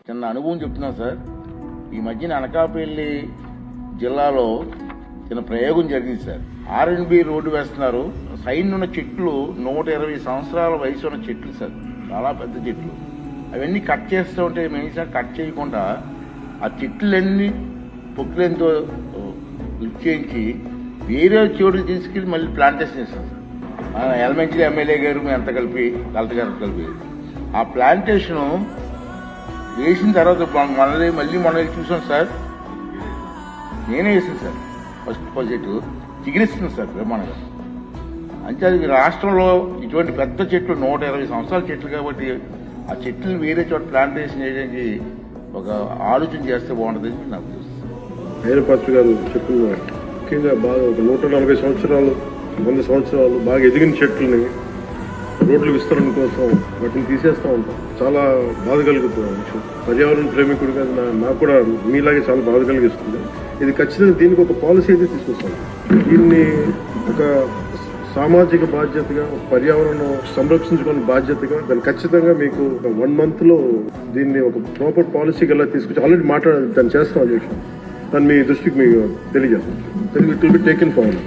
చిన్న అనుభవం చెప్తున్నాను సార్. ఈ మధ్యన అనకాపల్లి జిల్లాలో చిన్న ప్రయోగం జరిగింది సార్. R&B రోడ్డు వేస్తున్నారు. సైడ్ ఉన్న చెట్లు 120 సంవత్సరాల వయసు ఉన్న చెట్లు సార్, చాలా పెద్ద చెట్లు. అవన్నీ కట్ చేస్తూ ఉంటే మేము కట్ చేయకుండా ఆ చెట్లన్నీ పొక్కులతో లిఫ్ట్ చేయించి వేరే చోటుకి తీసుకెళ్ళి మళ్ళీ ప్లాంటేషన్ చేస్తాం సార్. ఎలిమెంటరీ ఎమ్మెల్యే గారు అంతా కలిపి, కలెక్టర్ గారు కలిపి ఆ ప్లాంటేషన్ వేసిన తర్వాత మళ్ళీ మొన్న చూసాం సార్. నేనే వేసాను సార్. ఫస్ట్ ప్రాజెక్టు చిగురిస్తుంది సార్ బ్రహ్మాండంగా. అంటే అది రాష్ట్రంలో ఇటువంటి పెద్ద చెట్లు 120 సంవత్సరాల చెట్లు కాబట్టి ఆ చెట్లను వేరే చోట ప్లాంటేషన్ చేయడానికి ఒక ఆలోచన చేస్తే బాగుంటుందని నాకు తెలుస్తుంది. ఐరపాత్రి గారు చెప్పిన ముఖ్యంగా బాగా ఒక 140 సంవత్సరాలు 100 సంవత్సరాలు బాగా ఎదిగిన చెట్లని రోడ్ల విస్తరణ కోసం వాటిని తీసేస్తూ ఉంటాం. చాలా బాధ కలుగుతుంది విషయం. పర్యావరణ ప్రేమికుడిగా నాకు కూడా మీలాగే చాలా బాధ కలిగిస్తుంది. ఇది ఖచ్చితంగా దీనికి ఒక పాలసీ అయితే తీసుకొస్తాం. దీన్ని ఒక సామాజిక బాధ్యతగా, పర్యావరణం సంరక్షించుకునే బాధ్యతగా దాన్ని ఖచ్చితంగా మీకు ఒక 1 month లో దీన్ని ఒక ప్రాపర్ పాలసీకి ఎలా తీసుకొచ్చి ఆల్రెడీ దాన్ని చేస్తాం అధ్యక్షుడు. దాన్ని మీ దృష్టికి మీకు తెలియజేస్తాం. It will be taken forward.